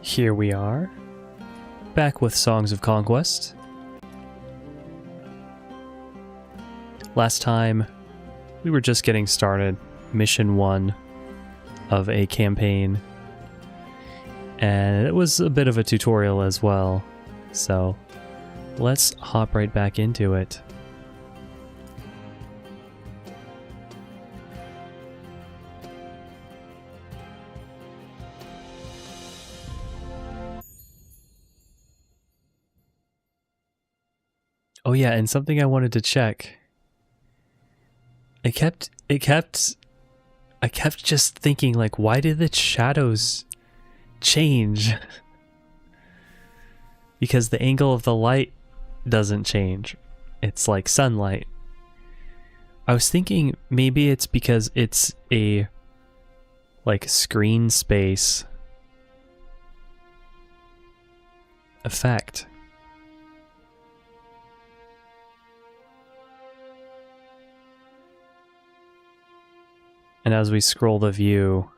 Here we are, back with Songs of Conquest. Last time, we were just getting started, mission 1 of a campaign, and it was a bit of a tutorial as well, so let's hop right back into it. Oh yeah, and something I wanted to check. I kept just thinking, like, why did the shadows change? Because the angle of the light doesn't change. It's like sunlight. I was thinking maybe it's because it's a like screen space effect. And as we scroll the view,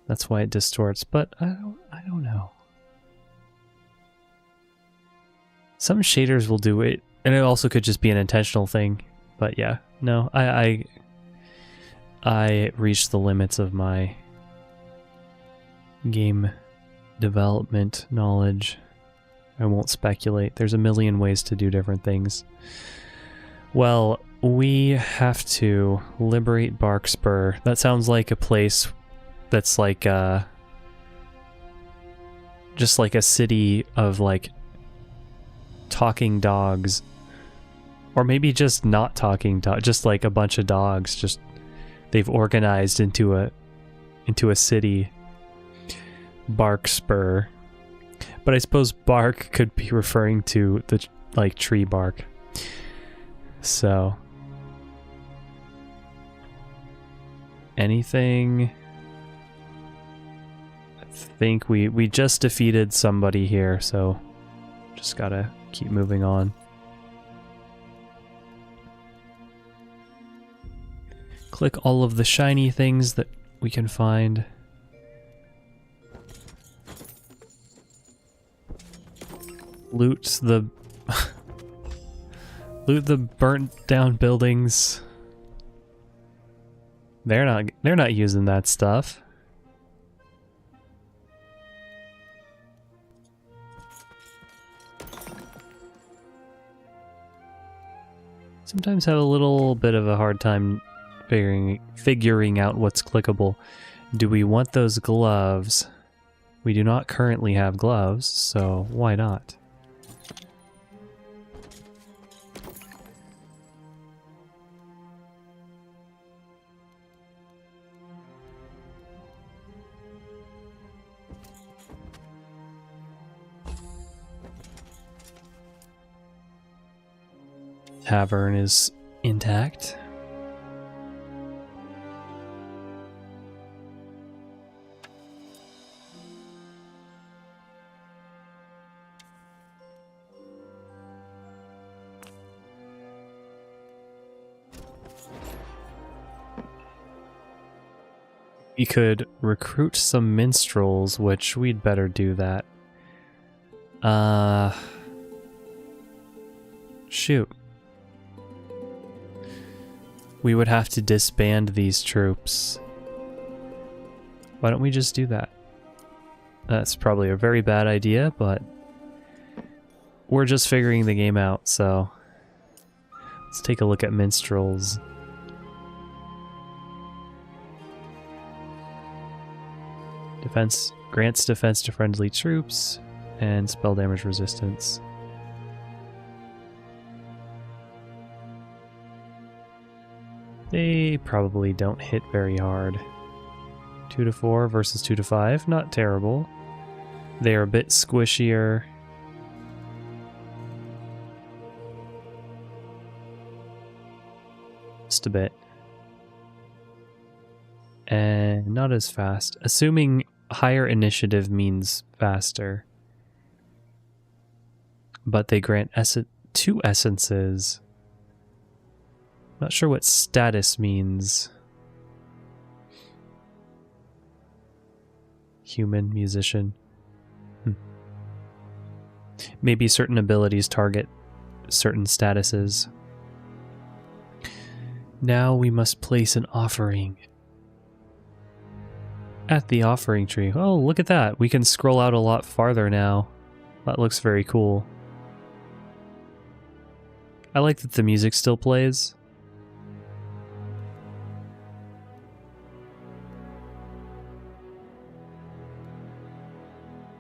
that's why it distorts, but I don't know. Some shaders will do it, and it also could just be an intentional thing. But yeah, no, I reached the limits of my game development knowledge. I won't speculate. There's a million ways to do different things. Well, we have to liberate Barkspur. That sounds like a place that's like just like a city of like talking dogs, or maybe just not talking dogs, just like a bunch of dogs. Just they've organized into a city. Barkspur, but I suppose bark could be referring to the like tree bark. So anything? I think we just defeated somebody here, so just gotta keep moving on. Click all of the shiny things that we can find. Loot the loot the burnt down buildings. They're not using that stuff. Sometimes have a little bit of a hard time figuring out what's clickable. Do we want those gloves? We do not currently have gloves, so why not? Tavern is intact. We could recruit some minstrels, which we'd better do that. Shoot. We would have to disband these troops. Why don't we just do that? That's probably a very bad idea, but we're just figuring the game out, so let's take a look at minstrels. Defense grants defense to friendly troops and spell damage resistance. They probably don't hit very hard. 2 to 4 versus 2 to 5, not terrible. They are a bit squishier. Just a bit. And not as fast. Assuming higher initiative means faster. But they grant 2 essences. Not sure what status means. Human, musician. Maybe certain abilities target certain statuses. Now we must place an offering at the offering tree. Oh, look at that. We can scroll out a lot farther now. That looks very cool. I like that the music still plays.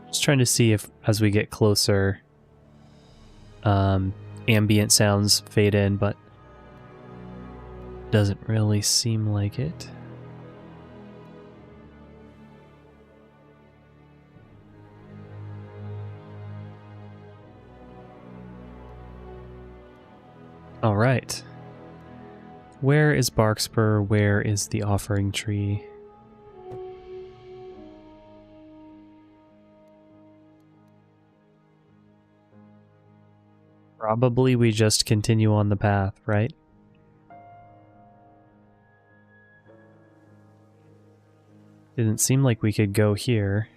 Just trying to see if, as we get closer, ambient sounds fade in, but doesn't really seem like it. All right. Where is Barkspur? Where is the offering tree? Probably we just continue on the path, right? Didn't seem like we could go here.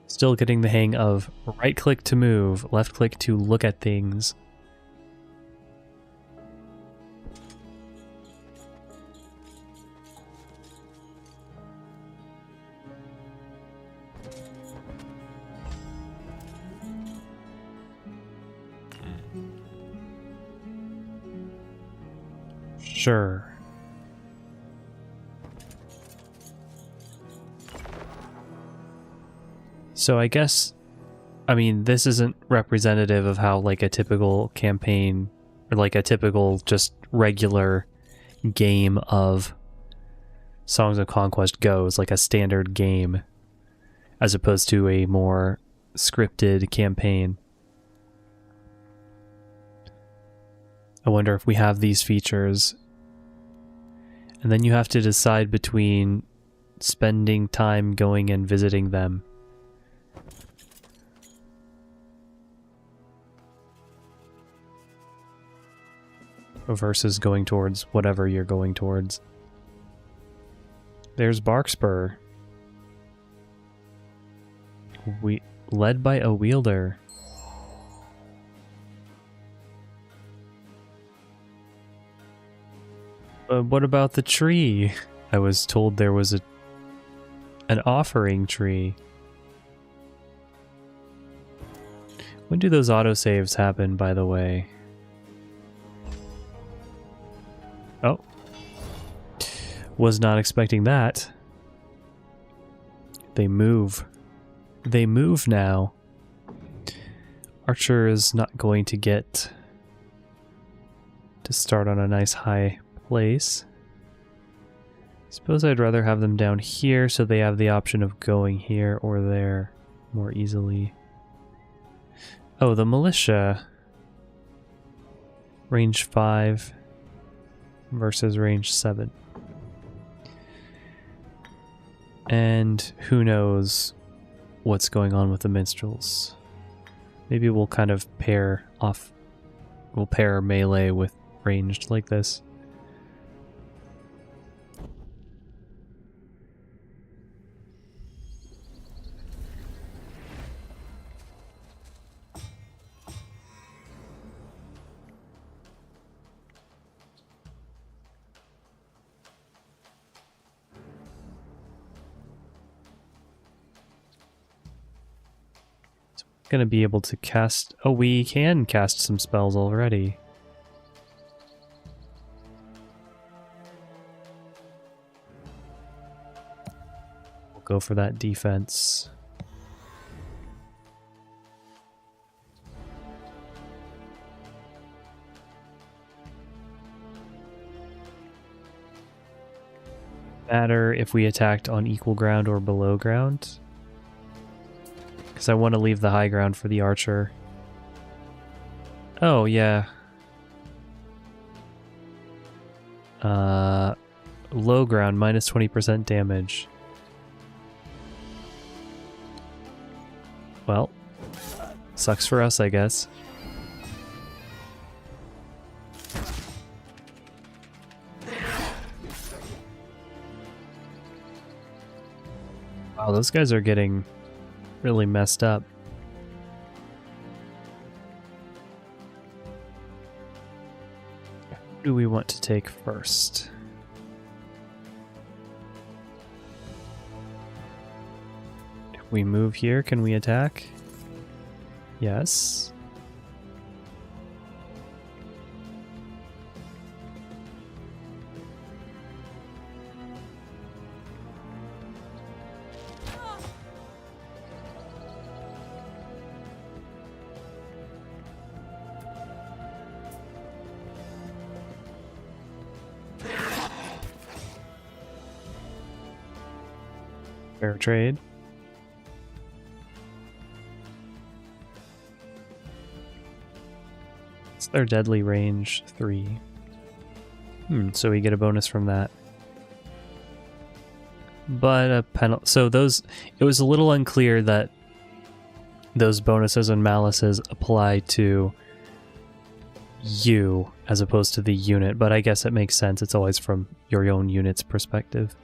Still getting the hang of right click to move, left click to look at things. Sure. So I guess, I mean, this isn't representative of how like a typical campaign or like a typical just regular game of Songs of Conquest goes, like a standard game, as opposed to a more scripted campaign. I wonder if we have these features. And then you have to decide between spending time going and visiting them versus going towards whatever you're going towards. There's Barkspur. Led by a wielder. What about the tree? I was told there was an offering tree. When do those autosaves happen, by the way? Oh. Was not expecting that. They move. They move now. Archer is not going to get to start on a nice high place. Suppose I'd rather have them down here so they have the option of going here or there more easily. Oh, the militia. Range 5 versus range 7. And who knows what's going on with the minstrels. Maybe we'll kind of pair off. We'll pair melee with ranged like this. Gonna be able to cast. Oh, we can cast some spells already. We'll go for that defense. Matter if we attacked on equal ground or below ground. Because I want to leave the high ground for the archer. Oh, yeah. Low ground, minus 20% damage. Sucks for us, I guess. Wow, those guys are getting really messed up. Who do we want to take first? If we move here, can we attack? Yes. Fair trade. It's their deadly range 3. So we get a bonus from that. But a penalty. So those, it was a little unclear that those bonuses and malices apply to you as opposed to the unit, but I guess it makes sense. It's always from your own unit's perspective.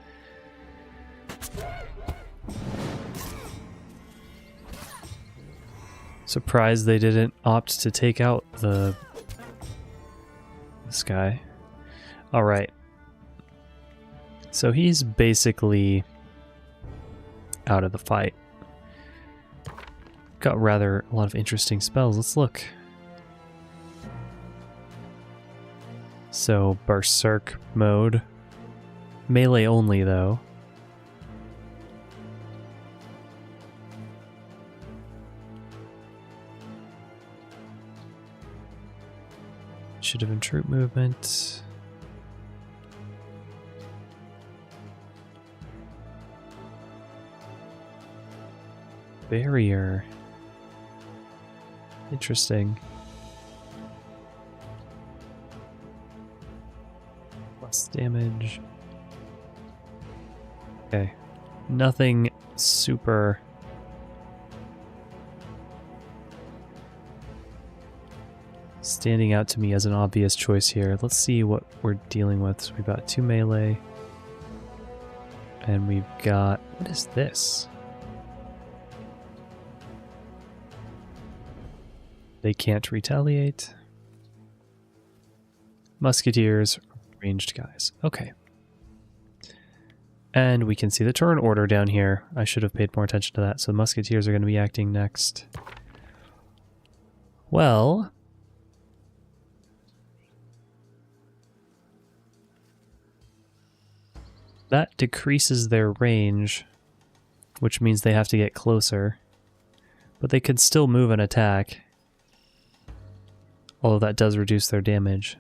Surprised they didn't opt to take out this guy. All right. So he's basically out of the fight. Got rather a lot of interesting spells. Let's look. So Berserk mode. Melee only though. Should have been troop movement. Barrier. Interesting. Plus damage. Okay. Nothing super standing out to me as an obvious choice here. Let's see what we're dealing with. So we've got 2 melee. And we've got... what is this? They can't retaliate. Musketeers, ranged guys. Okay. And we can see the turn order down here. I should have paid more attention to that. So musketeers are going to be acting next. Well... that decreases their range, which means they have to get closer. But they could still move and attack. Although that does reduce their damage.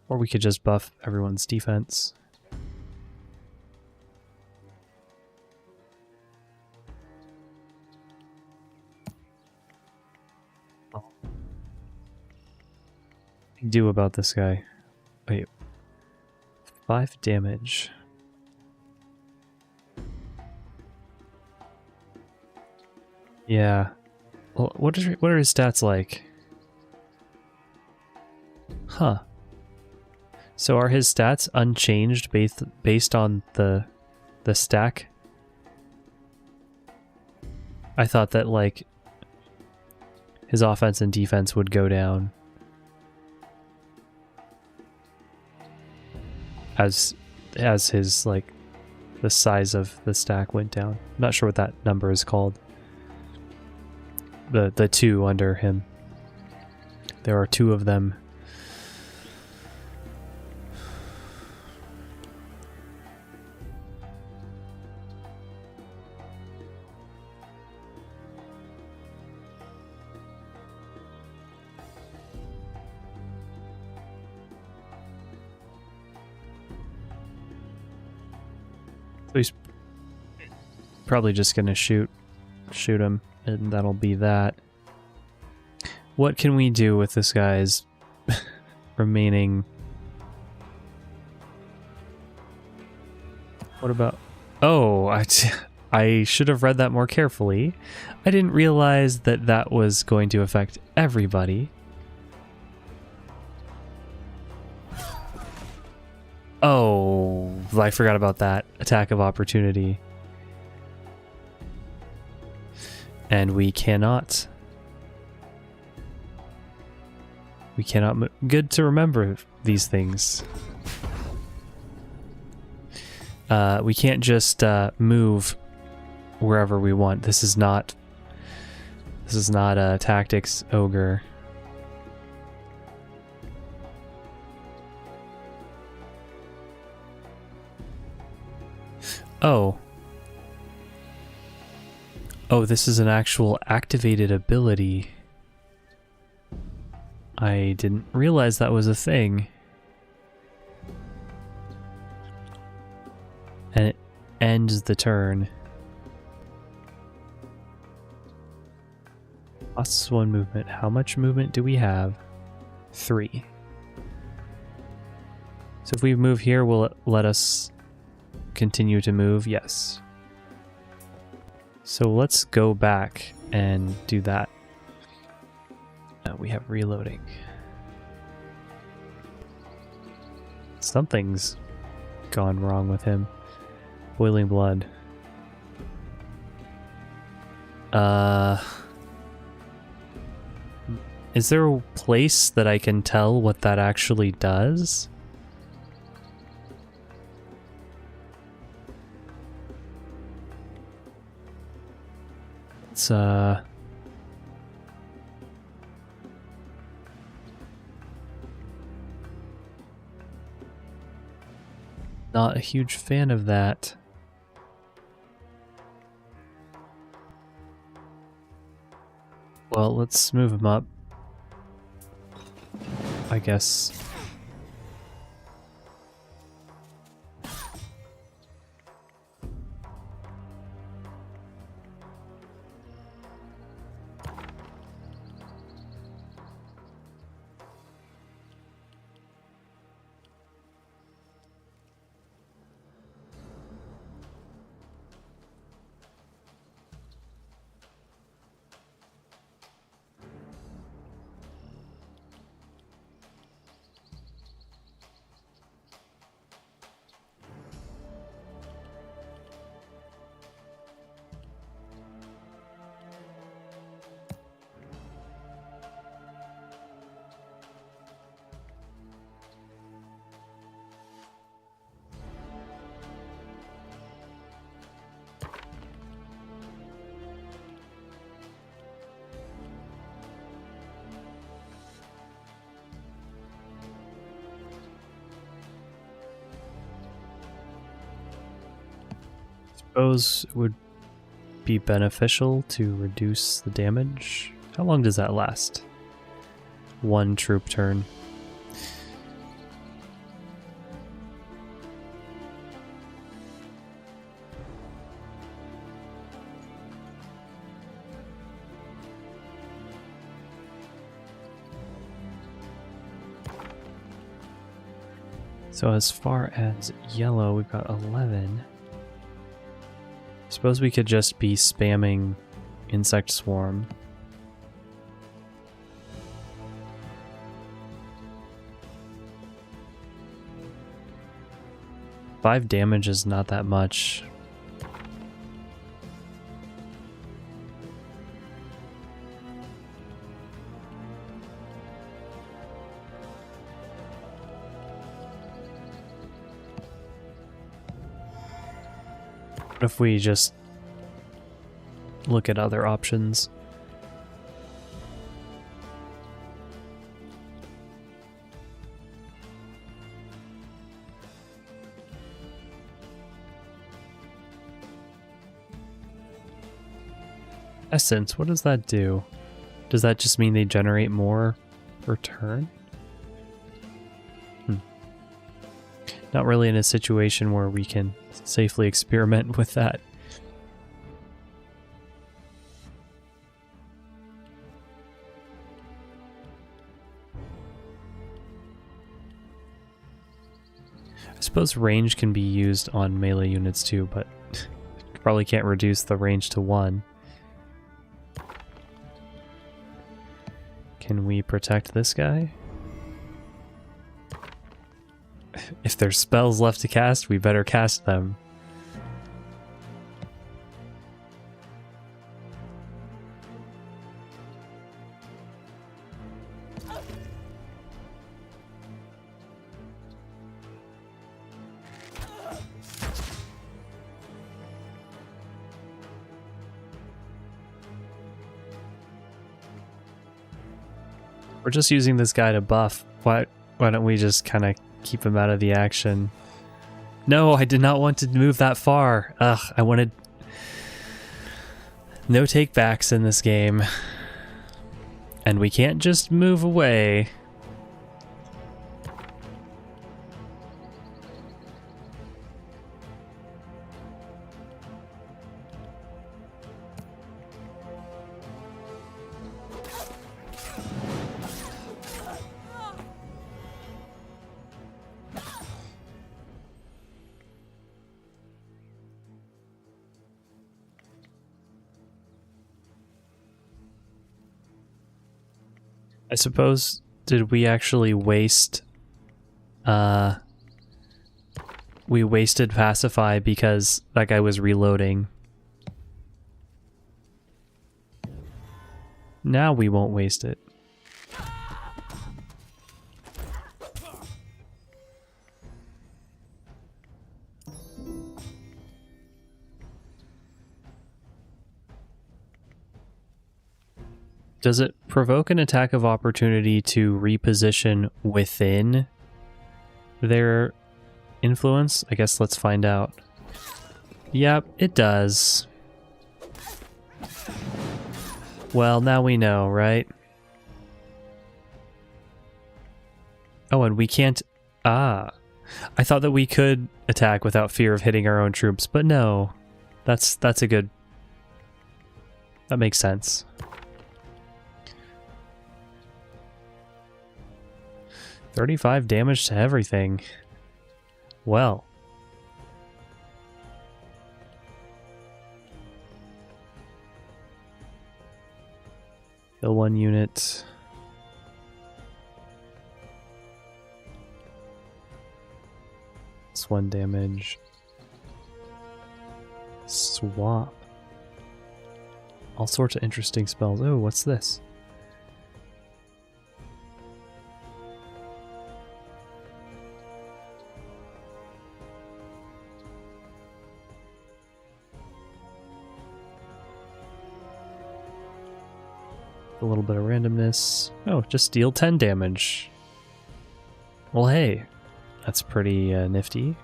Or we could just buff everyone's defense. What do you do about this guy? Wait. 5 damage. Yeah. Well, what are his stats like? Huh. So are his stats unchanged based on the stack? I thought that like his offense and defense would go down as his like the size of the stack went down. I'm not sure what that number is called. The 2 under him. There are 2 of them. So he's probably just gonna shoot him, and that'll be that. What can we do with this guy's remaining? What about? Oh, I should have read that more carefully. I didn't realize that that was going to affect everybody. Oh, I forgot about that. Attack of opportunity. And we cannot. Good to remember these things. We can't just move wherever we want. This is not a tactics ogre. Oh. Oh, this is an actual activated ability. I didn't realize that was a thing. And it ends the turn. +1 movement. How much movement do we have? 3. So if we move here, will it let us continue to move? Yes. So let's go back and do that. We have reloading. Something's gone wrong with him. Boiling blood. Is there a place that I can tell what that actually does? It's not a huge fan of that. Well, let's move him up, I guess. Suppose it would be beneficial to reduce the damage. How long does that last? 1 troop turn. So as far as yellow, we've got 11. Suppose we could just be spamming insect swarm. Five damage is not that much. What if we just look at other options? Essence, what does that do? Does that just mean they generate more per turn? Not really in a situation where we can safely experiment with that. I suppose range can be used on melee units too, but probably can't reduce the range to 1. Can we protect this guy? If there's spells left to cast, we better cast them. We're just using this guy to buff. Why don't we just kind of keep him out of the action? No, I did not want to move that far. Ugh, I wanted... No takebacks in this game. And we can't just move away. I suppose, did we actually waste... we wasted Pacify because that guy was reloading. Now we won't waste it. Does it provoke an attack of opportunity to reposition within their influence? I guess let's find out. Yep, it does. Well, now we know, right? Oh, and we can't... Ah. I thought that we could attack without fear of hitting our own troops, but no. That's a good... That makes sense. $35 damage to everything. Well. Kill 1 unit. It's 1 damage. Swap. All sorts of interesting spells. Oh, what's this? A little bit of randomness. Oh, just deal 10 damage. Well, hey, that's pretty nifty.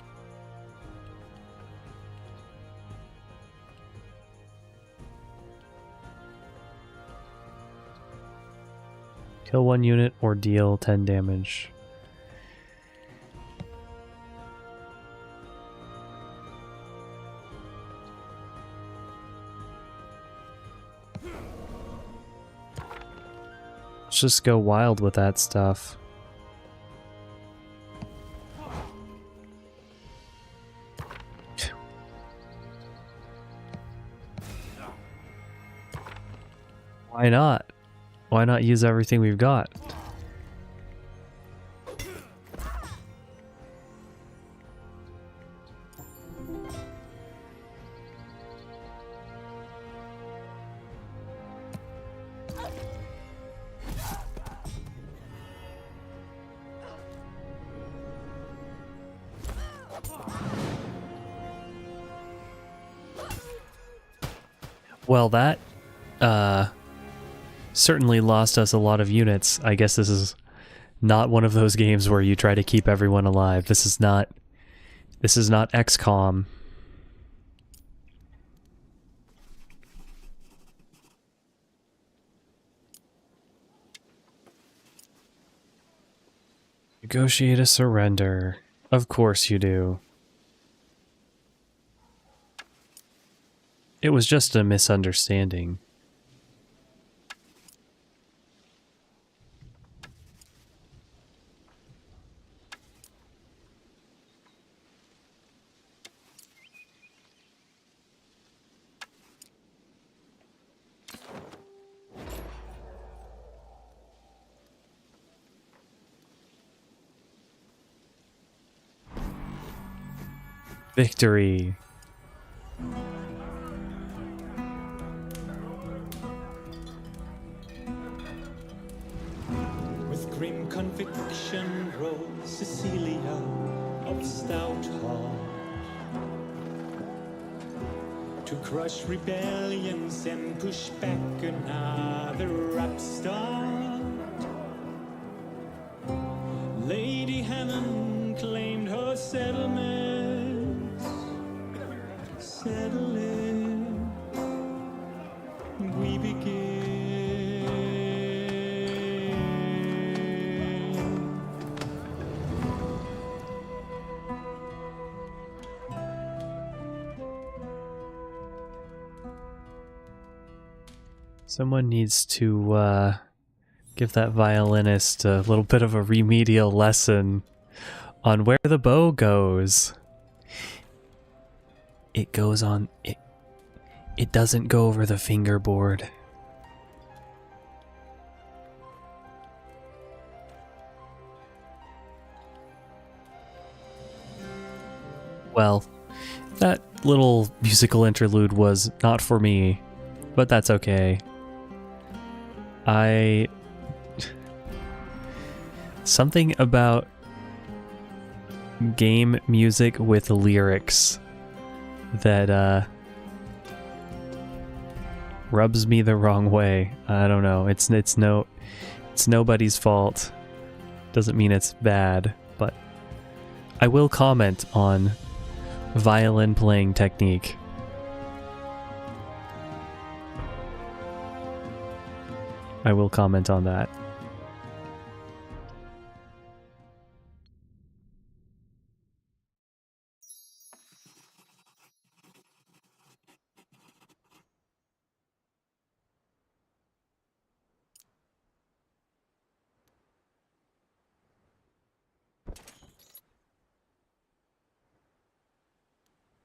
Kill 1 unit or deal 10 damage. Let's just go wild with that stuff. Why not? Why not use everything we've got? Well, that certainly lost us a lot of units. I guess this is not one of those games where you try to keep everyone alive. This is not XCOM. Negotiate a surrender. Of course you do. It was just a misunderstanding. Victory. With grim conviction rose Cecilia of stout heart to crush rebellions and push back another upstart. Lady Hammond claimed her settlements, settle it, we begin. Someone needs to give that violinist a little bit of a remedial lesson on where the bow goes. It goes on... It doesn't go over the fingerboard. Well, that little musical interlude was not for me, but that's okay. Something about game music with lyrics that rubs me the wrong way. I don't know. It's nobody's fault. Doesn't mean it's bad, but I will comment on violin playing technique. I will comment on that.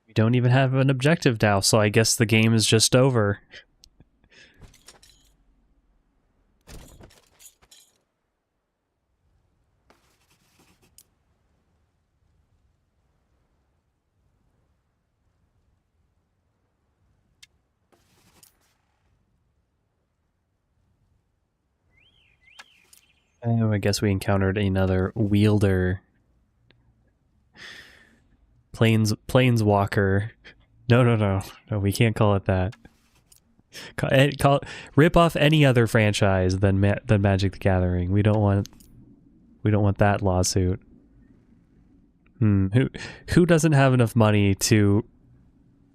We don't even have an objective now, so I guess the game is just over. Oh, I guess we encountered another wielder. Planeswalker. No, we can't call it that. Rip off any other franchise than Magic the Gathering. We don't want that lawsuit. Who doesn't have enough money to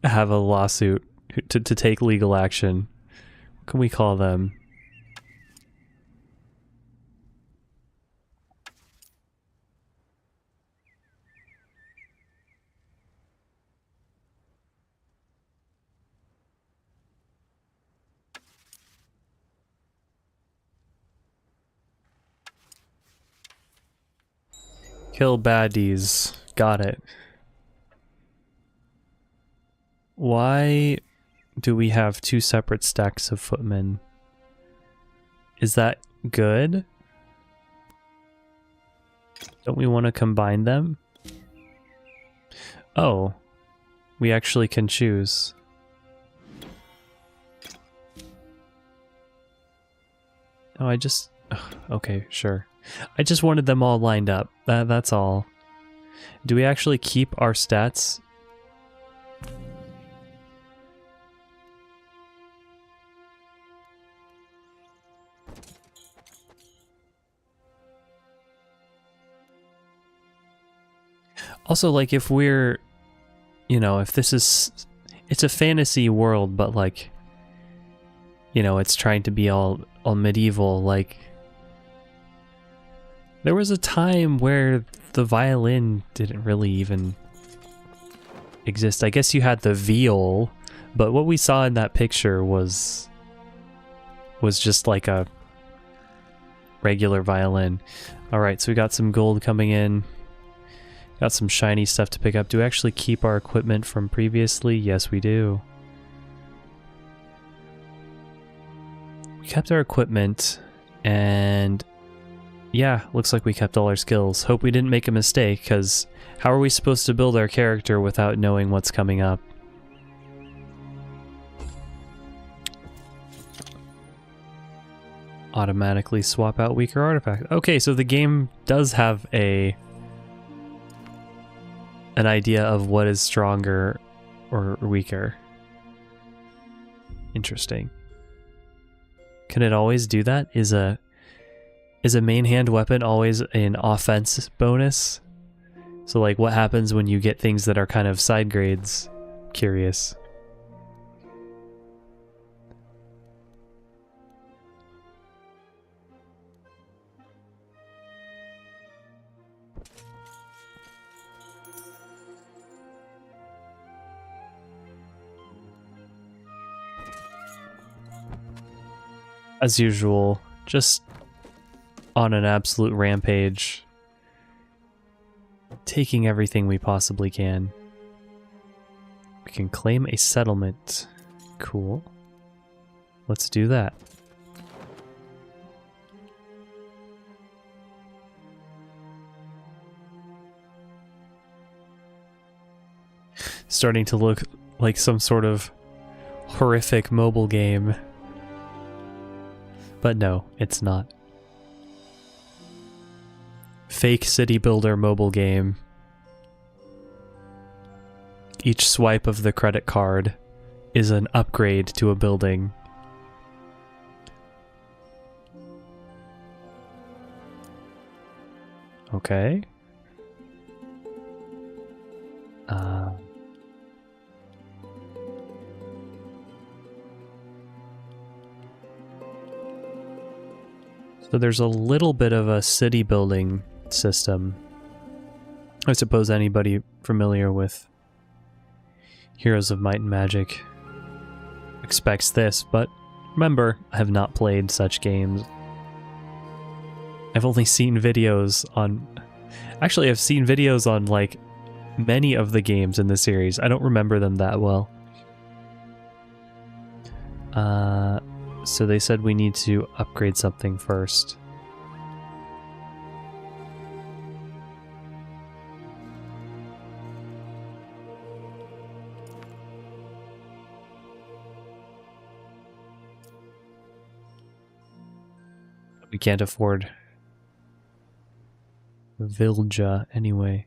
have a lawsuit to take legal action? What can we call them? Kill baddies. Got it. Why do we have two separate stacks of footmen? Is that good? Don't we want to combine them? Oh, we actually can choose. Oh, okay, sure. I just wanted them all lined up. That's all. Do we actually keep our stats? Also, like, if we're, if this is, it's a fantasy world, but like, it's trying to be all medieval, like, there was a time where the violin didn't really even exist. I guess you had the viol, but what we saw in that picture was just like a regular violin. Alright, so we got some gold coming in. Got some shiny stuff to pick up. Do we actually keep our equipment from previously? Yes, we do. We kept our equipment, and Yeah, looks like we kept all our skills. Hope we didn't make a mistake, because how are we supposed to build our character without knowing what's coming up? Automatically swap out weaker artifact. Okay, so the game does have an idea of what is stronger or weaker. Interesting. Can it always do that? Is a main hand weapon always an offense bonus? So like what happens when you get things that are kind of side grades? Curious. As usual, just on an absolute rampage, taking everything we possibly can. We can claim a settlement. Cool. Let's do that. Starting to look like some sort of horrific mobile game. But no, it's not. Fake city builder mobile game. Each swipe of the credit card is an upgrade to a building. Okay. So there's a little bit of a city building system. I suppose anybody familiar with Heroes of Might and Magic expects this, but remember, I have not played such games. I've only seen videos on... Actually, I've seen videos on, like, many of the games in the series. I don't remember them that well. So they said we need to upgrade something first. We can't afford Vilja anyway.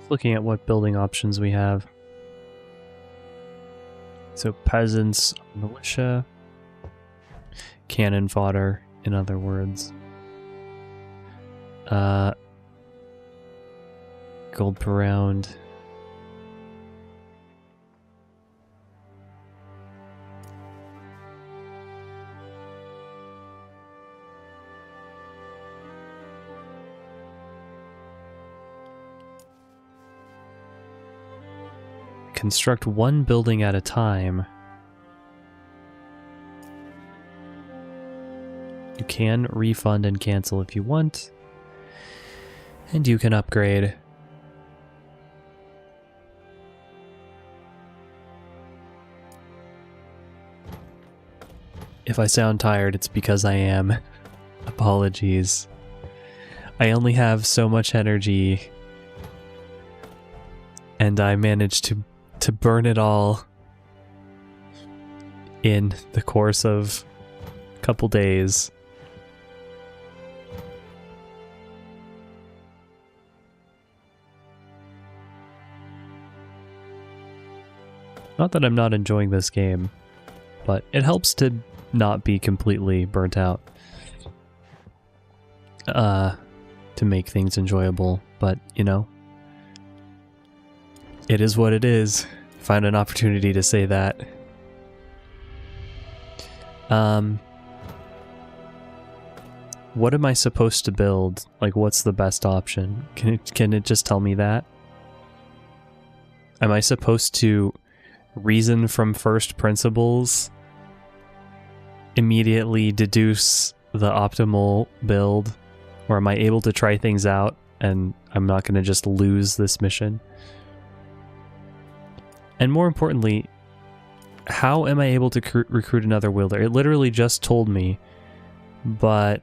Looking at what building options we have. So peasants, militia, cannon fodder, in other words. Gold per round. Construct one building at a time. You can refund and cancel if you want. And you can upgrade. If I sound tired, it's because I am. Apologies. I only have so much energy, and I managed to burn it all in the course of a couple days. Not that I'm not enjoying this game, but it helps to not be completely burnt out. To make things enjoyable, but you know, it is what it is. Find an opportunity to say that. What am I supposed to build? Like, what's the best option? Can it just tell me that? Am I supposed to reason from first principles, immediately deduce the optimal build, or am I able to try things out and I'm not going to just lose this mission? And more importantly, how am I able to recruit another wielder? It literally just told me, but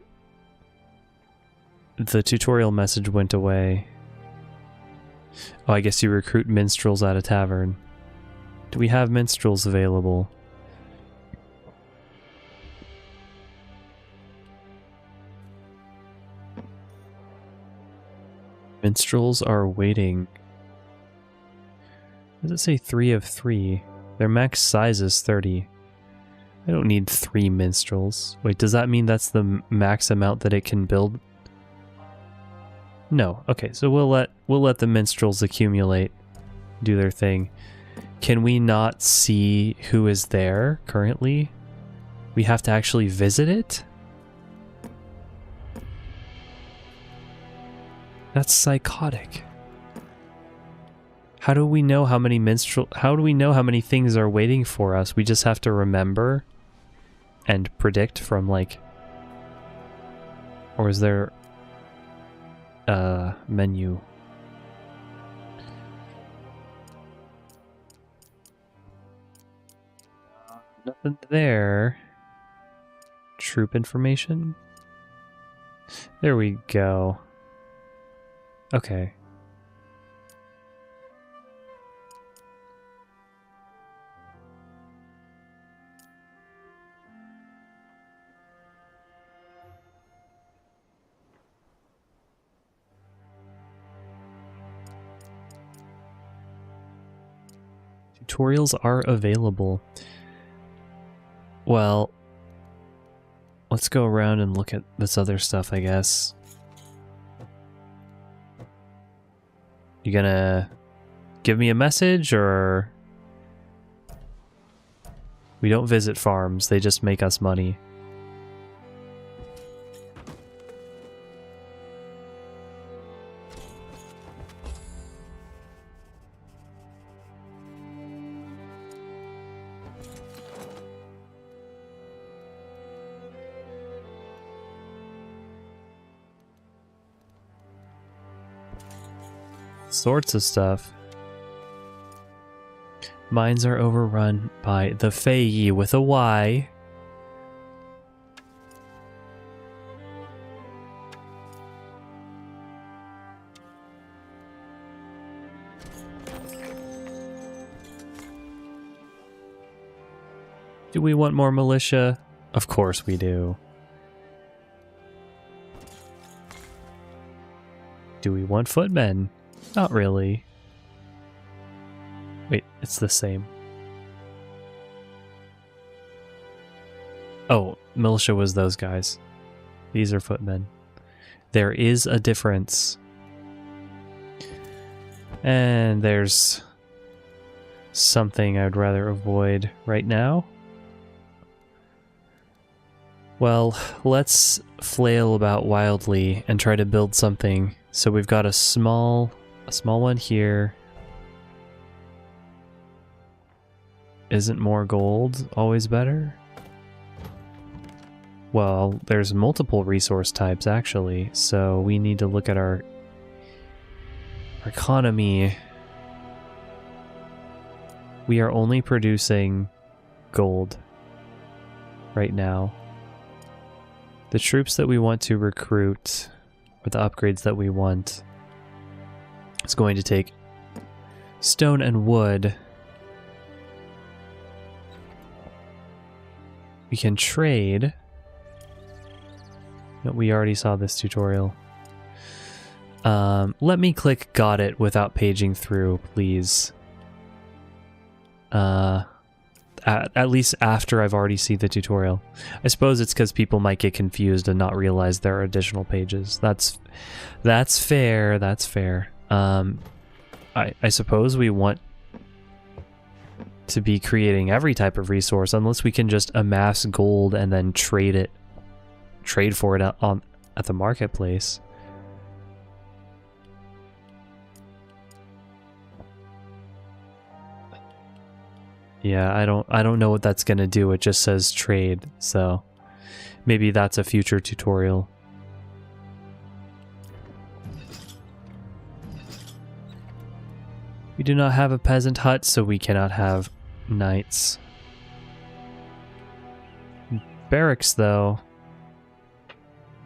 the tutorial message went away. Oh, I guess you recruit minstrels at a tavern. Do we have minstrels available? Minstrels are waiting. Does it say 3 of 3? Their max size is 30. I don't need 3 minstrels. Wait, does that mean that's the max amount that it can build? No. Okay, so we'll let the minstrels accumulate, do their thing. Can we not see who is there currently? We have to actually visit it? That's psychotic. How do we know how many how do we know how many things are waiting for us? We just have to remember and predict from, like, or is there a menu? Nothing there. Troop information. There we go. Okay. Tutorials are available. Well, let's go around and look at this other stuff, I guess. You gonna give me a message, or... We don't visit farms, they just make us money. Sorts of stuff. Mines are overrun by the Fae with a Y. Do we want more militia? Of course we do. Do we want footmen? Not really. Wait, it's the same. Oh, militia was those guys. These are footmen. There is a difference. And there's something I'd rather avoid right now. Well, let's flail about wildly and try to build something. So we've got a small one here. Isn't more gold always better? Well, there's multiple resource types actually, so we need to look at our economy. We are only producing gold right now. The troops that we want to recruit, or the upgrades that we want, is going to take stone and wood. We can trade. No, we already saw this tutorial. Let me click got it without paging through, please. At least after I've already seen the tutorial. I suppose it's because people might get confused and not realize there are additional pages. That's fair, that's fair. I suppose we want to be creating every type of resource, unless we can just amass gold and then trade for it at the marketplace. Yeah, I don't know what that's gonna do. It just says trade, so maybe that's a future tutorial. We do not have a peasant hut, so we cannot have knights. Barracks, though.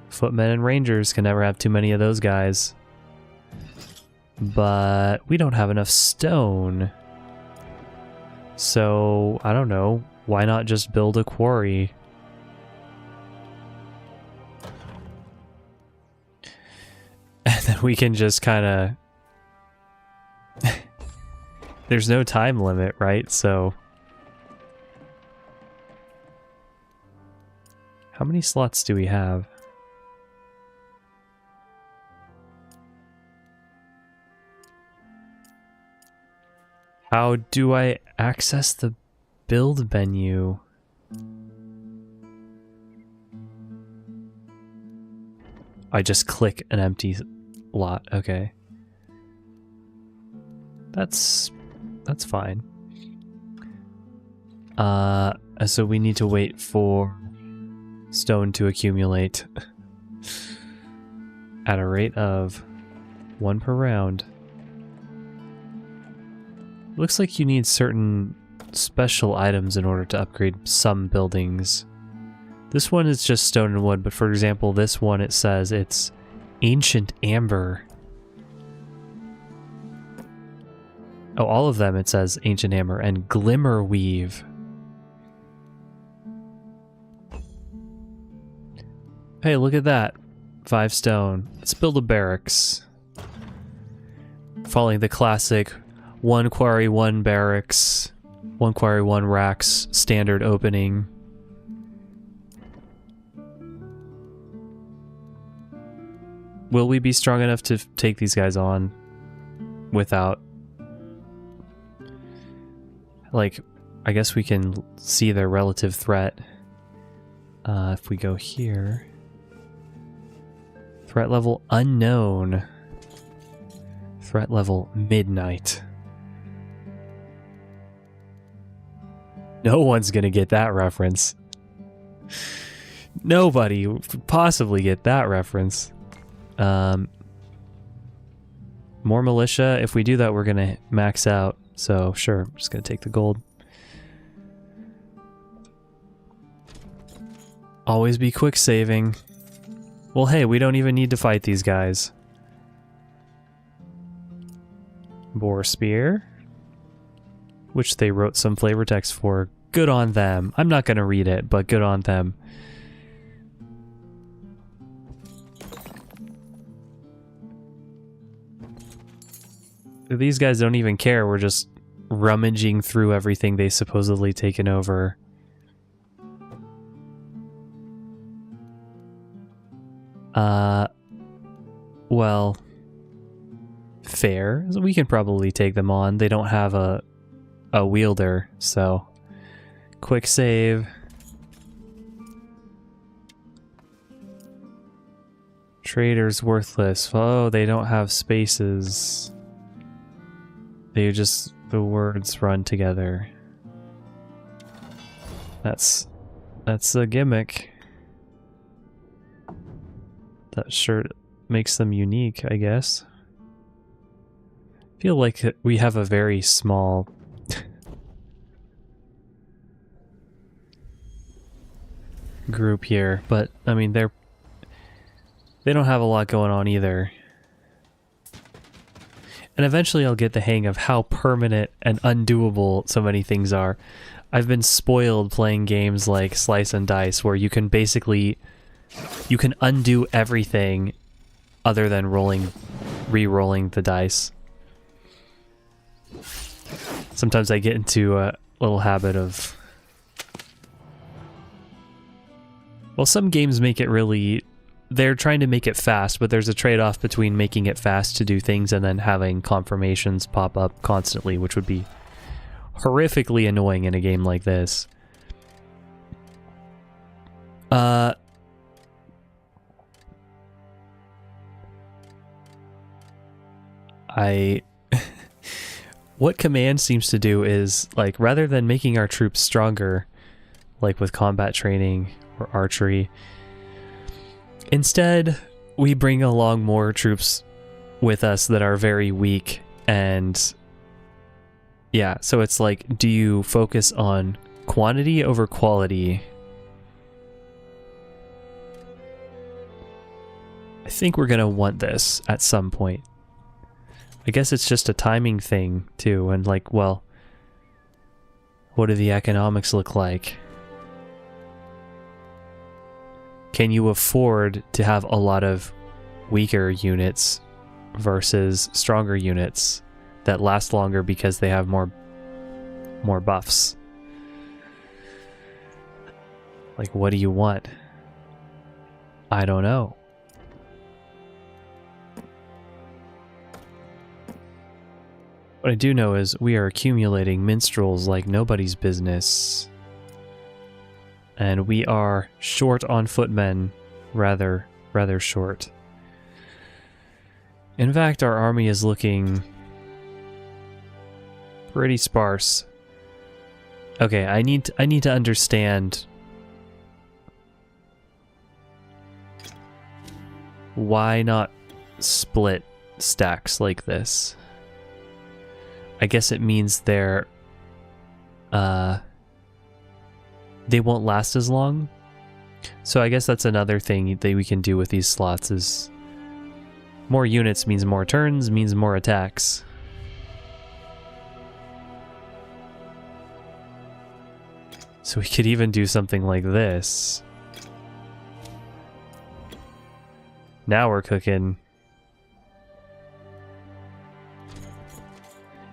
Footmen and rangers can never have too many of those guys. But we don't have enough stone. So, I don't know. Why not just build a quarry? And then we can just kind of... There's no time limit, right? So... How many slots do we have? How do I access the build menu? I just click an empty lot. Okay. That's fine. So we need to wait for stone to accumulate at a rate of 1 per round. Looks like you need certain special items in order to upgrade some buildings. This one is just stone and wood, but for example, this one, it says it's ancient amber. Oh, all of them it says ancient amber and glimmer weave. Hey, look at that. 5 stone. Let's build a barracks. Following the classic 1 quarry, 1 barracks, 1 quarry, 1 racks standard opening. Will we be strong enough to take these guys on without... Like, I guess we can see their relative threat. If we go here... Threat level unknown. Threat level midnight. No one's gonna get that reference. Nobody would possibly get that reference. More militia. If we do that, we're gonna max out. So sure, I'm just gonna take the gold. Always be quick saving. Well, hey, we don't even need to fight these guys. Boar spear, which they wrote some flavor text for. Good on them. I'm not gonna read it, but good on them. These guys don't even care. We're just rummaging through everything they supposedly taken over. Well, fair. We can probably take them on. They don't have a wielder, so quick save. Trader's worthless. Oh, they don't have spaces. They just, the words run together. That's a gimmick. That sure makes them unique, I guess. I feel like we have a very small group here, but I mean they don't have a lot going on either. And eventually I'll get the hang of how permanent and undoable so many things are. I've been spoiled playing games like Slice and Dice where you can basically undo everything other than re-rolling the dice. Sometimes I get into a little habit of... Well, some games make it really... They're trying to make it fast, but there's a trade-off between making it fast to do things and then having confirmations pop up constantly, which would be horrifically annoying in a game like this. I what command seems to do is, like, rather than making our troops stronger, like with combat training or archery, instead we bring along more troops with us that are very weak. And yeah, so it's like, do you focus on quantity over quality? I think we're gonna want this at some point. I guess it's just a timing thing too, and like, well, what do the economics look like? Can you afford to have a lot of weaker units versus stronger units that last longer because they have more buffs? Like, what do you want? I don't know. What I do know is we are accumulating minstrels like nobody's business. And we are short on footmen, rather short. In fact, our army is looking pretty sparse. Okay, I need to understand why not split stacks like this. I guess it means they won't last as long. So I guess that's another thing that we can do with these slots is more units means more turns, means more attacks. So we could even do something like this. Now we're cooking.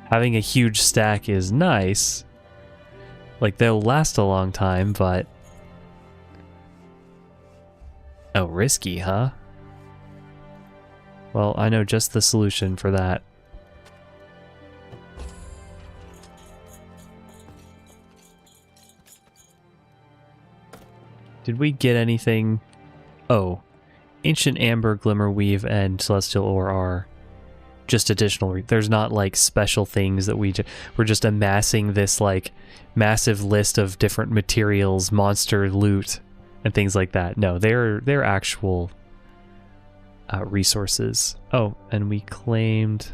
Having a huge stack is nice. Like, they'll last a long time, but... Oh, risky, huh? Well, I know just the solution for that. Did we get anything? Oh. Ancient Amber, Glimmerweave, and Celestial Ore are just additional. There's not like special things that we're just amassing this like massive list of different materials, monster loot, and things like that. No, they're actual resources. Oh, and we claimed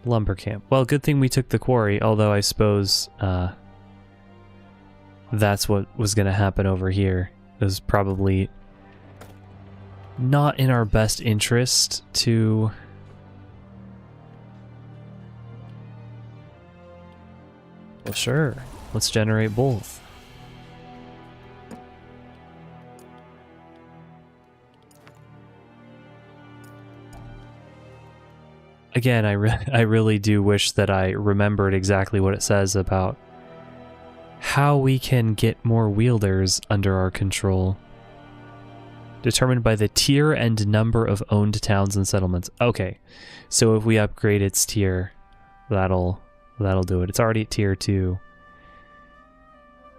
lumber camp. Well, good thing we took the quarry, although I suppose that's what was going to happen over here. It was probably not in our best interest to... Well, sure. Let's generate both. Again, I really do wish that I remembered exactly what it says about how we can get more wielders under our control. Determined by the tier and number of owned towns and settlements. Okay, so if we upgrade its tier, that'll do it. It's already at tier 2.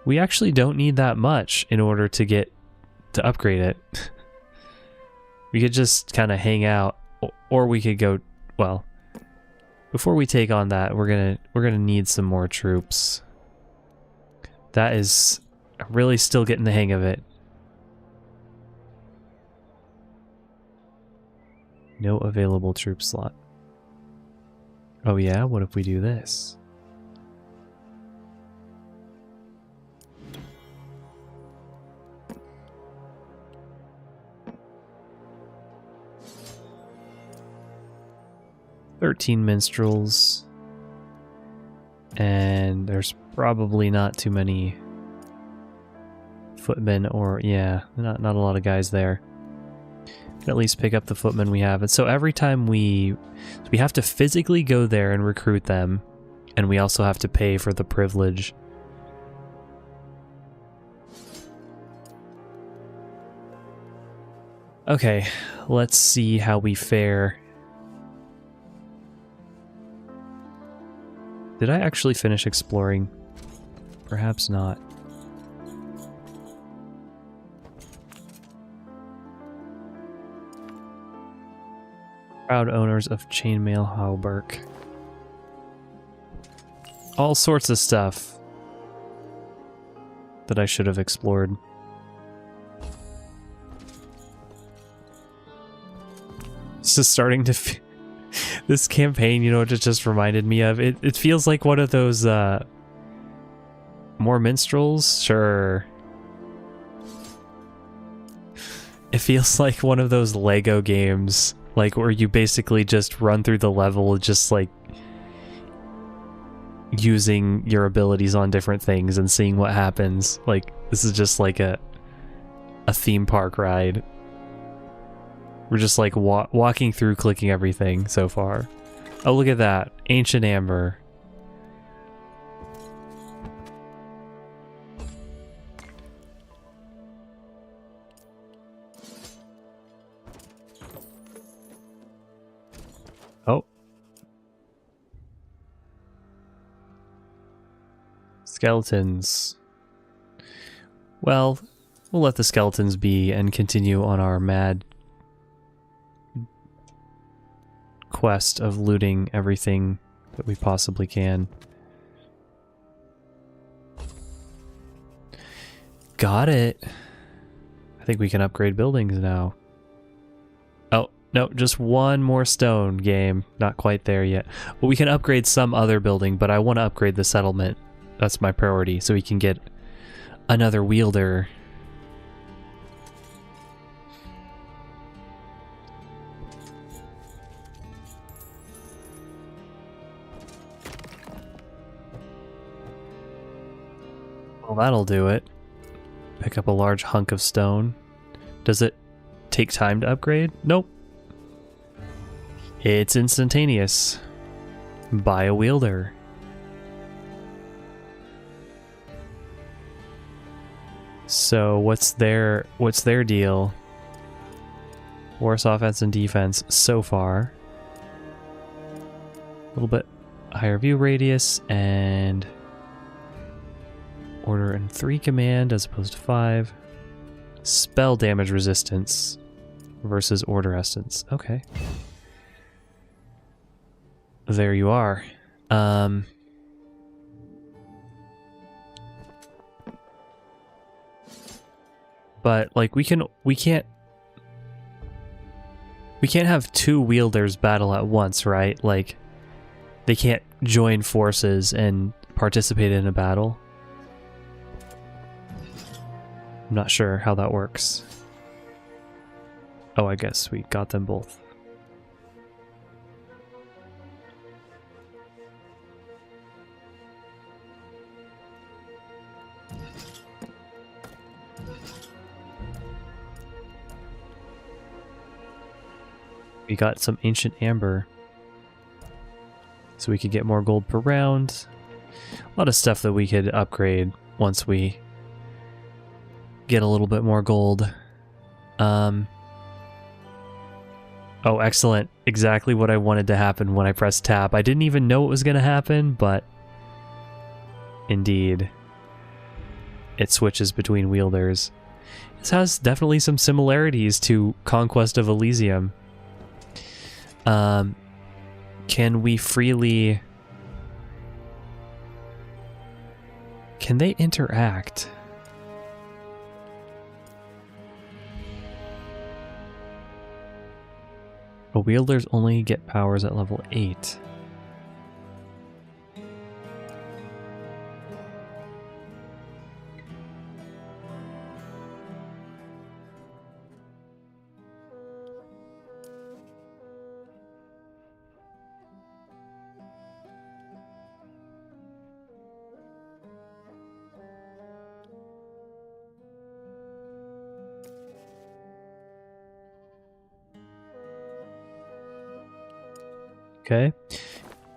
We actually don't need that much in order to upgrade it. We could just kind of hang out, or we could go, well, before we take on that, we're gonna need some more troops. That is really still getting the hang of it. No available troop slot. Oh yeah, what if we do this? "13 minstrels." And there's probably not too many footmen, or yeah, not a lot of guys there. Can at least pick up the footmen we have. And so every time we have to physically go there and recruit them, and we also have to pay for the privilege. Okay, let's see how we fare. Did I actually finish exploring? Perhaps not. Proud owners of Chainmail Hauberk. All sorts of stuff that I should have explored. This is starting to... This campaign, you know what it just reminded me of? It feels like one of those, more minstrels? Sure. It feels like one of those Lego games, like where you basically just run through the level just like using your abilities on different things and seeing what happens. Like this is just like a theme park ride. We're just like walking through clicking everything so far. Oh, look at that. Ancient Amber. Oh. Skeletons. Well, we'll let the skeletons be and continue on our mad quest of looting everything that we possibly can. Got it. I think we can upgrade buildings now. Oh, no, just one more stone, game. Not quite there yet. Well, we can upgrade some other building, but I want to upgrade the settlement. That's my priority, so we can get another wielder. Well, that'll do it. Pick up a large hunk of stone. Does it take time to upgrade? Nope. It's instantaneous. Buy a wielder. So what's their deal? Worse offense and defense so far. A little bit higher view radius and order in 3 command as opposed to 5. Spell damage resistance versus order essence. Okay. There you are. But like we can't have 2 wielders battle at once, right? Like they can't join forces and participate in a battle. I'm not sure how that works. Oh, I guess we got them both. We got some ancient amber, so we could get more gold per round. A lot of stuff that we could upgrade once we get a little bit more gold. Oh, excellent. Exactly what I wanted to happen when I pressed tab. I didn't even know it was going to happen, but indeed, it switches between wielders. This has definitely some similarities to Conquest of Elysium. Can we freely... Can they interact? But wielders only get powers at level 8. Okay.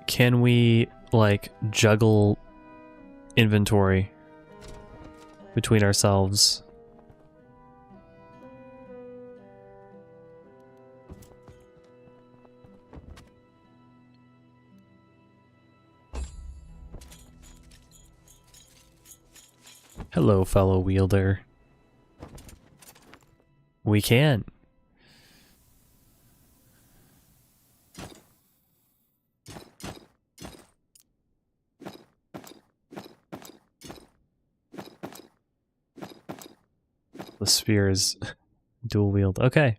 Can we, like, juggle inventory between ourselves? Hello, fellow wielder. We can. the spear is dual wield. Okay.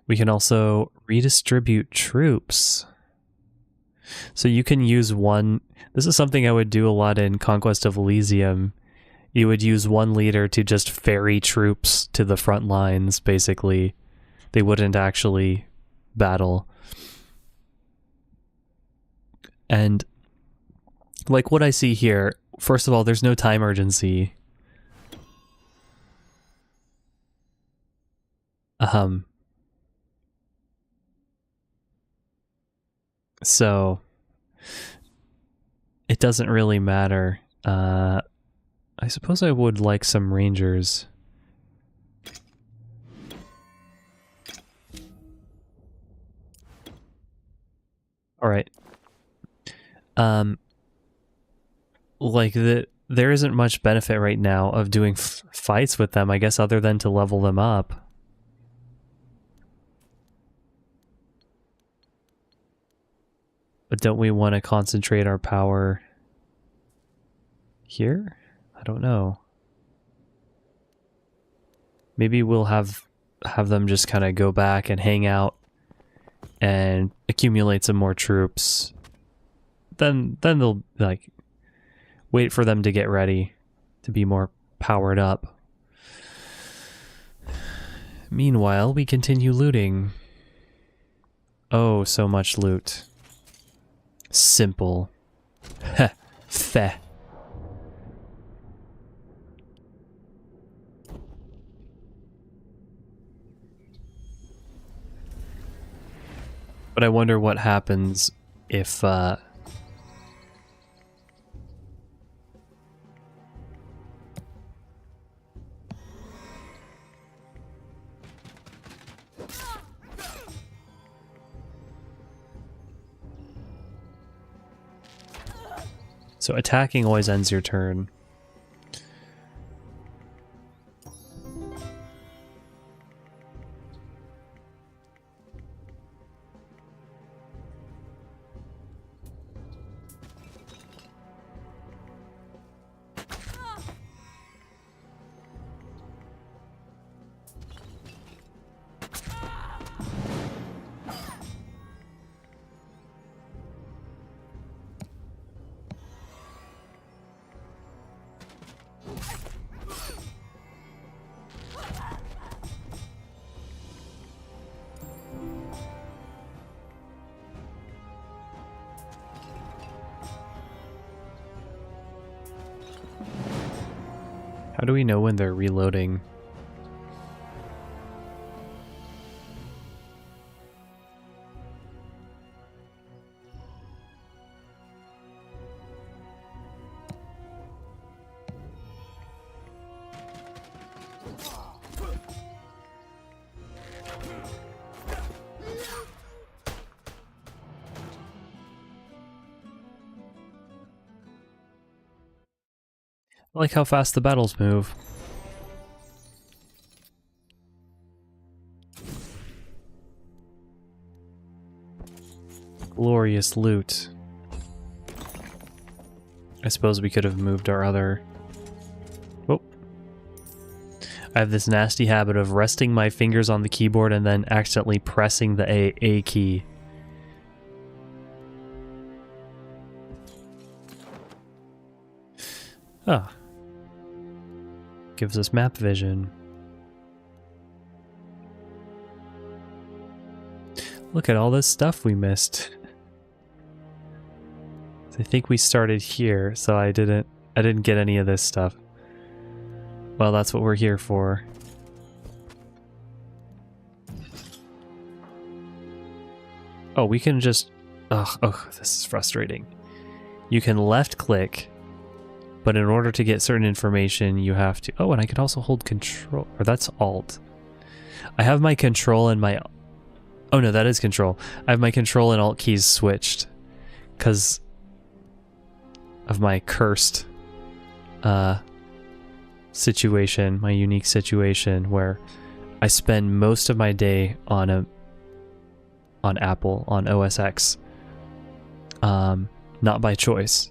We can also redistribute troops. So you can use one... This is something I would do a lot in Conquest of Elysium. You would use one leader to just ferry troops to the front lines, basically. They wouldn't actually battle. And like what I see here, first of all, there's no time urgency. So it doesn't really matter. I suppose I would like some rangers. All right. Like there isn't much benefit right now of doing fights with them, I guess, other than to level them up. But don't we want to concentrate our power here? I don't know. Maybe we'll have them just kind of go back and hang out and accumulate some more troops. Then they'll like wait for them to get ready to be more powered up. Meanwhile, we continue looting. Oh, so much loot. Simple. Heh. Feh. But I wonder what happens if so attacking always ends your turn. How do we know when they're reloading? I like how fast the battles move. Glorious loot. I suppose we could have moved our other... Oh. I have this nasty habit of resting my fingers on the keyboard and then accidentally pressing the A key. Ah. Gives us map vision. Look at all this stuff we missed. I think we started here, so I didn't get any of this stuff. Well, that's what we're here for. Oh, we can just... Oh, this is frustrating. You can left click, but in order to get certain information, you have to... Oh, and I can also hold control. Or that's alt. I have my control and my... Oh no, that is control. I have my control and alt keys switched. Because of my cursed situation, my unique situation, where I spend most of my day on Apple, on OS X. Not by choice.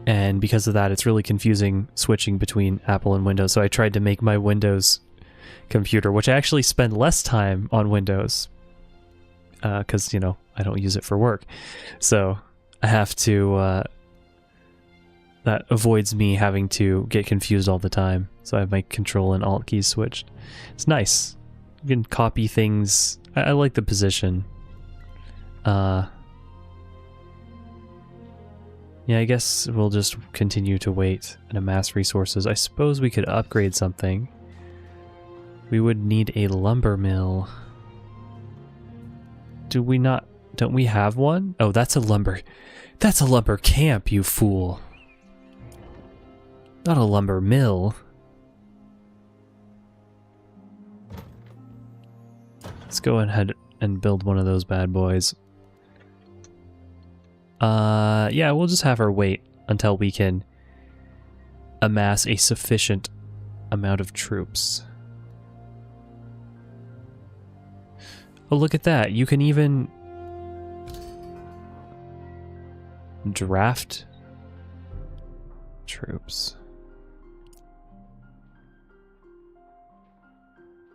And because of that, it's really confusing switching between Apple and Windows. So I tried to make my Windows computer, which I actually spend less time on Windows because, you know, I don't use it for work. So I have to, that avoids me having to get confused all the time. So I have my Control and Alt keys switched. It's nice. You can copy things. I like the position. Yeah, I guess we'll just continue to wait and amass resources. I suppose we could upgrade something. We would need a lumber mill. Do we not? Don't we have one? Oh, that's a lumber. That's a lumber camp, you fool. Not a lumber mill. Let's go ahead and build one of those bad boys. Yeah, we'll just have her wait until we can amass a sufficient amount of troops. Oh, look at that. You can even draft troops.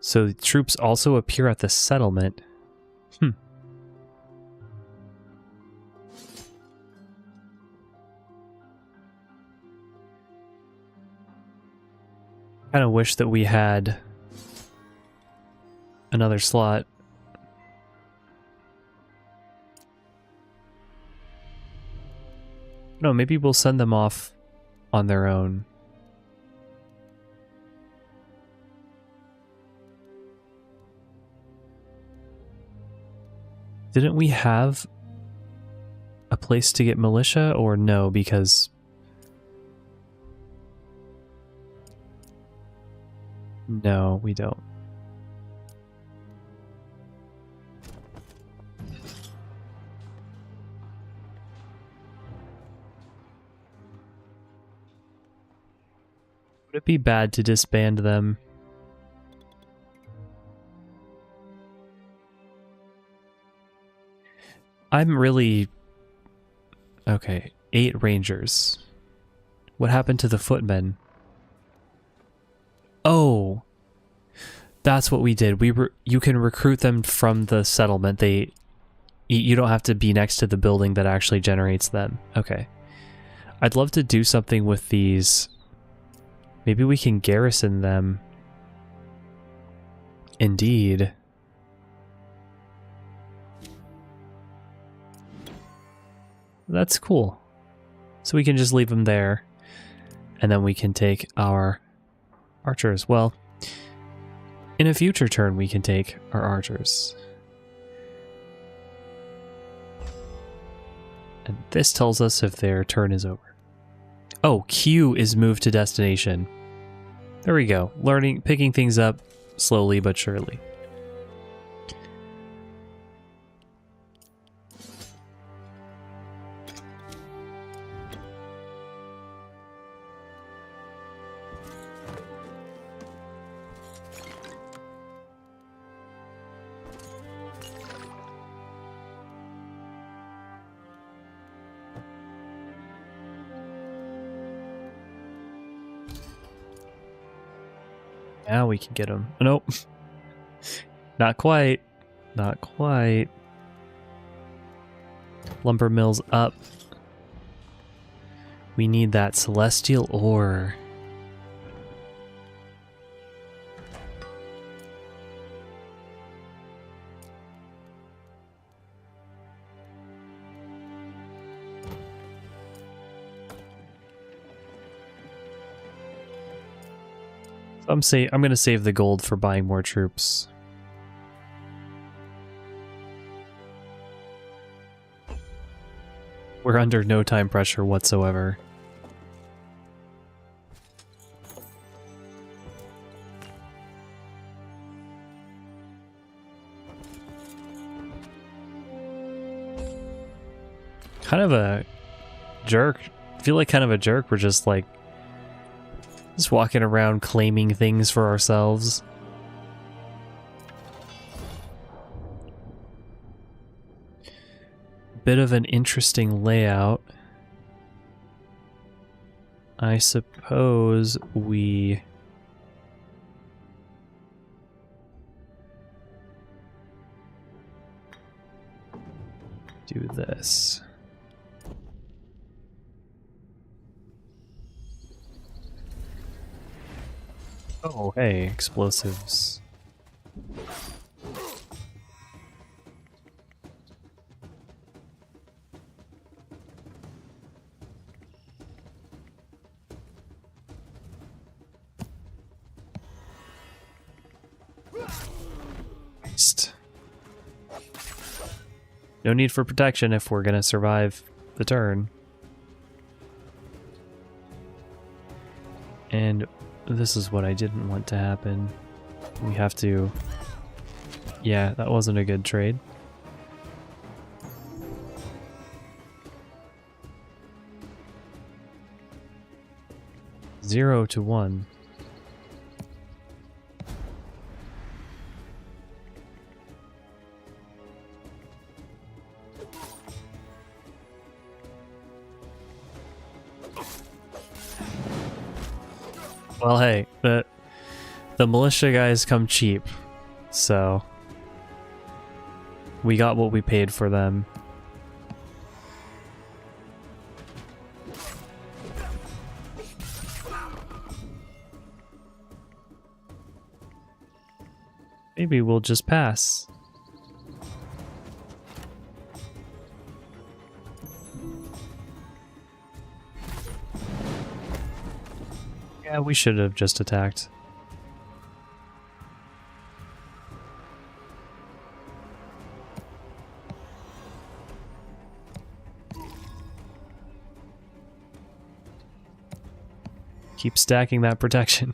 So the troops also appear at the settlement. Kind of wish that we had another slot. No, maybe we'll send them off on their own. Didn't we have a place to get militia, or no, because... No, we don't. Would it be bad to disband them? I'm really... Okay, 8 rangers. What happened to the footmen? Oh, that's what we did. You can recruit them from the settlement. You don't have to be next to the building that actually generates them. Okay. I'd love to do something with these. Maybe we can garrison them. Indeed. That's cool. So we can just leave them there. And then we can take our archers. Well, in a future turn we can take our archers. And this tells us if their turn is over. Oh, Q is moved to destination. There we go. Picking things up slowly but surely. Now we can get them. Nope. Not quite. Not quite. Lumber mill's up. We need that celestial ore. I'm going to save the gold for buying more troops. We're under no time pressure whatsoever. Kind of a jerk. I feel like kind of a jerk. We're just like walking around claiming things for ourselves. Bit of an interesting layout. I suppose we... do this. Oh, hey, explosives. No need for protection if we're gonna survive the turn. And this is what I didn't want to happen. We have to... Yeah, that wasn't a good trade. Zero to 1. Well, hey, the militia guys come cheap, so we got what we paid for them. Maybe we'll just pass. Yeah, we should have just attacked. Keep stacking that protection.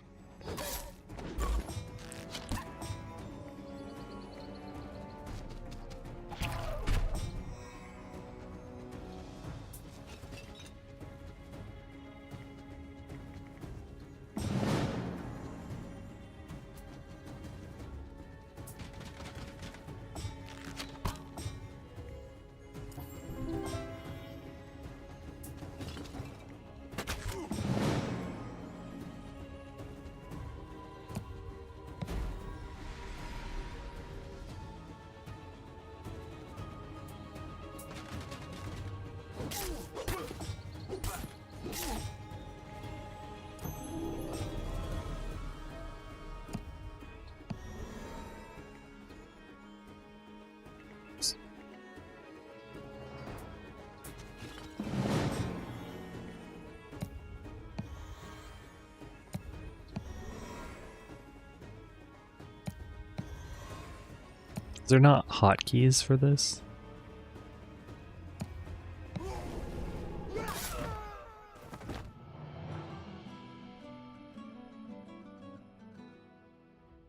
Is there not hotkeys for this?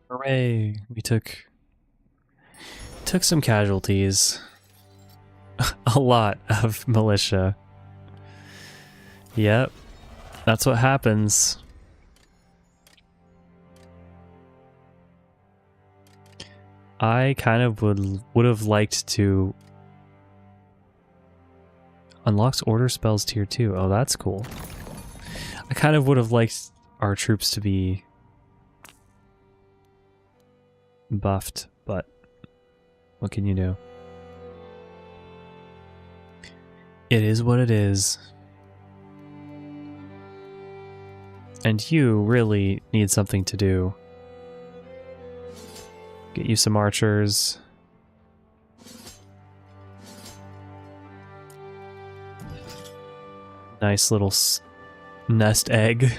Hooray! We took some casualties. A lot of militia. Yep. That's what happens. I kind of would have liked to... Unlocks order spells tier 2. Oh, that's cool. I kind of would have liked our troops to be buffed, but what can you do? It is what it is. And you really need something to do. Get you some archers. Nice little nest egg.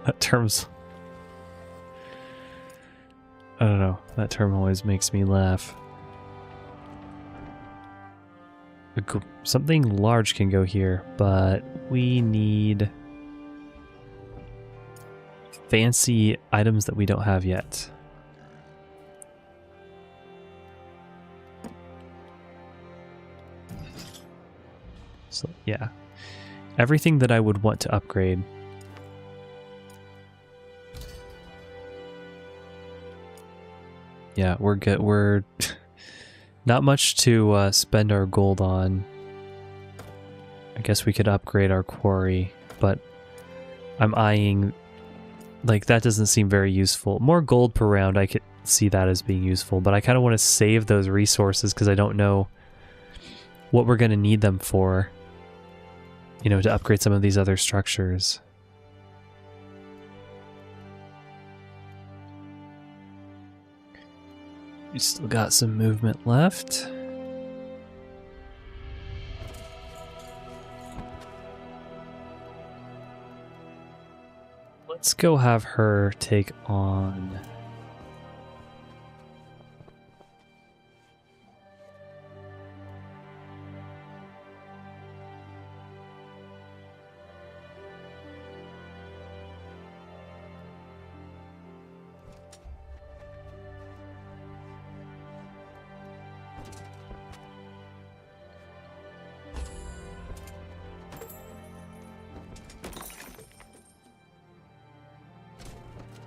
That term's... I don't know. That term always makes me laugh. Something large can go here, but we need fancy items that we don't have yet. So yeah, everything that I would want to upgrade. Yeah, we're good. We're not much to spend our gold on. I guess we could upgrade our quarry, but I'm eyeing, like, that doesn't seem very useful. More gold per round, I could see that as being useful, but I kind of want to save those resources because I don't know what we're going to need them for, you know, to upgrade some of these other structures. We still got some movement left. Let's go have her take on...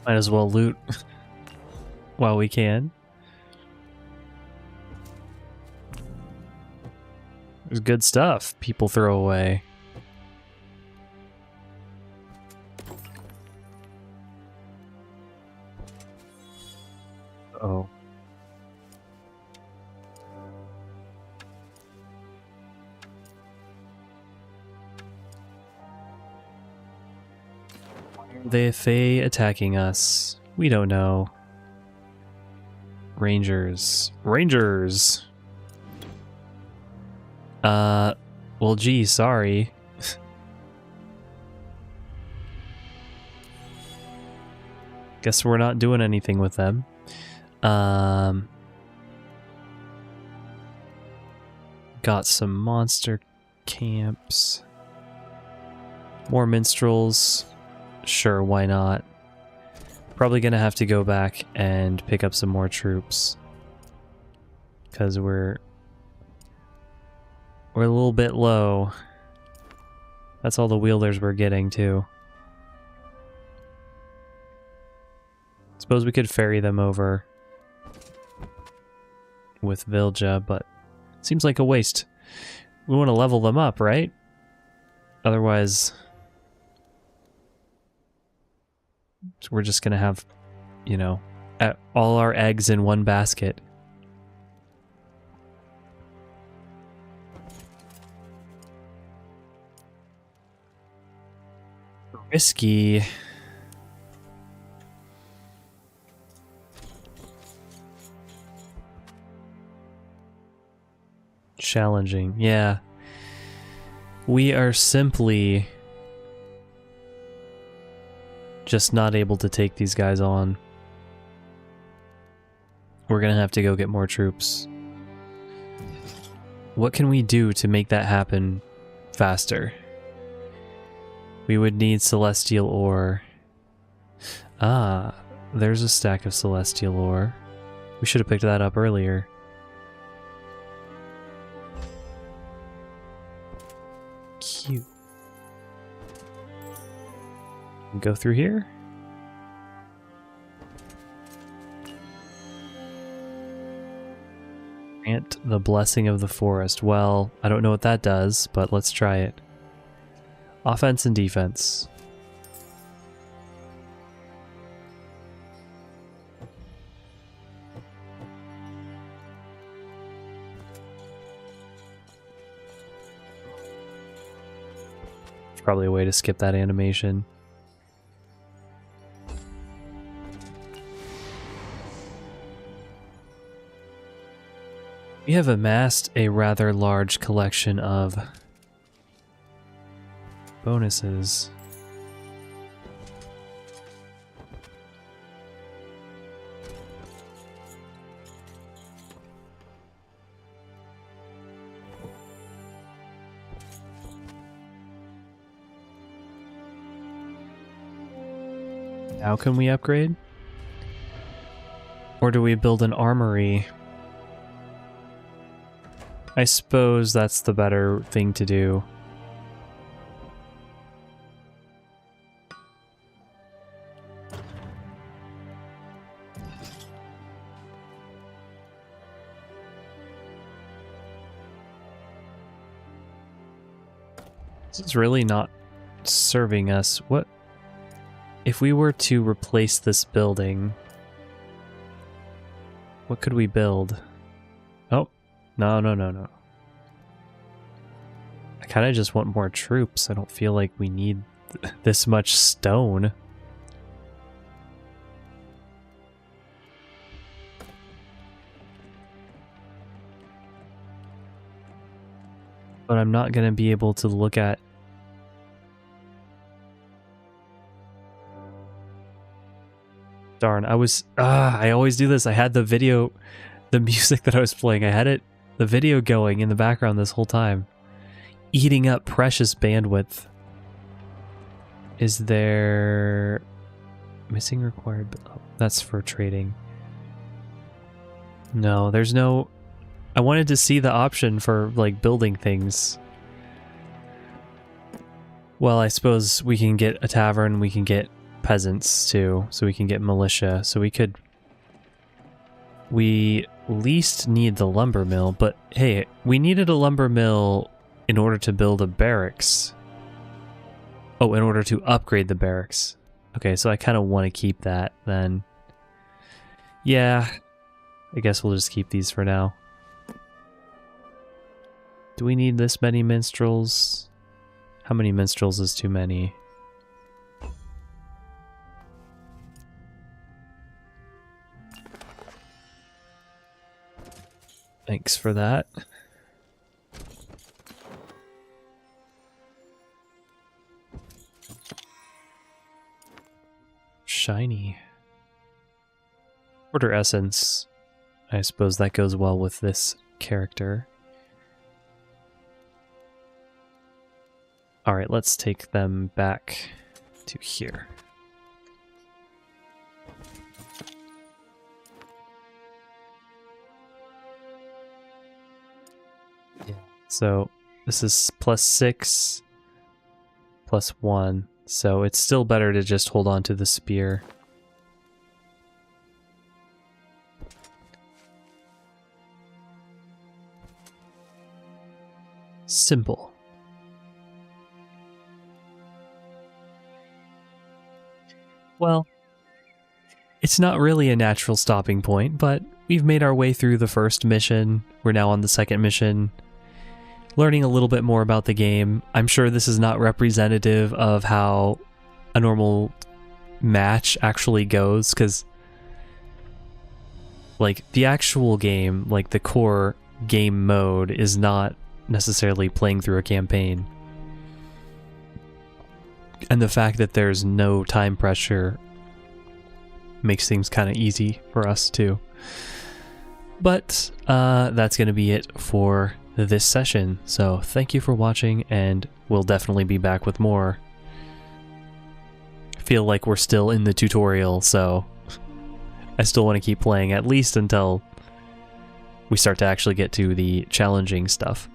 Might as well loot while we can. There's good stuff people throw away. Oh. The Fae attacking us. We don't know. Rangers. Rangers! Well, gee, sorry. Guess we're not doing anything with them. Got some monster camps. More minstrels. Sure, why not? Probably gonna have to go back and pick up some more troops. Because we're a little bit low. That's all the wielders we're getting, too. Suppose we could ferry them over with Vilja, but seems like a waste. We want to level them up, right? Otherwise, we're just going to have, you know, all our eggs in one basket. Risky. Challenging, yeah. We are simply just not able to take these guys on. We're gonna have to go get more troops. What can we do to make that happen faster? We would need celestial ore. Ah, there's a stack of celestial ore. We should have picked that up earlier. Cute. Go through here. Grant the blessing of the forest. Well, I don't know what that does, but let's try it. Offense and defense. There's probably a way to skip that animation. We have amassed a rather large collection of bonuses. How can we upgrade? Or do we build an armory? I suppose that's the better thing to do. This is really not serving us. What if we were to replace this building, what could we build? Oh, no. I kind of just want more troops. I don't feel like we need this much stone. But I'm not going to be able to look at... Darn, I always do this. I had the video, the music that I was playing, I had the video going in the background this whole time. Eating up precious bandwidth. Is there... Missing required... Oh, that's for trading. No, there's no... I wanted to see the option for, like, building things. Well, I suppose we can get a tavern, we can get peasants, too. So we can get militia. So we could... We least need the lumber mill, but hey, we needed a lumber mill in order to build a barracks. Oh, in order to upgrade the barracks. Okay, so I kind of want to keep that, then. Yeah, I guess we'll just keep these for now. Do we need this many minstrels? How many minstrels is too many? Thanks for that. Shiny. Quarter essence. I suppose that goes well with this character. Alright, let's take them back to here. Yeah. So this is +6, +1. So it's still better to just hold on to the spear. Simple. Well, it's not really a natural stopping point, but we've made our way through the first mission. We're now on the second mission, learning a little bit more about the game. I'm sure this is not representative of how a normal match actually goes, because like the actual game, like the core game mode, is not necessarily playing through a campaign. And the fact that there's no time pressure makes things kind of easy for us too. But that's going to be it for this session. So thank you for watching, and we'll definitely be back with more. I feel like we're still in the tutorial, so I still want to keep playing at least until we start to actually get to the challenging stuff.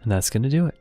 And that's going to do it.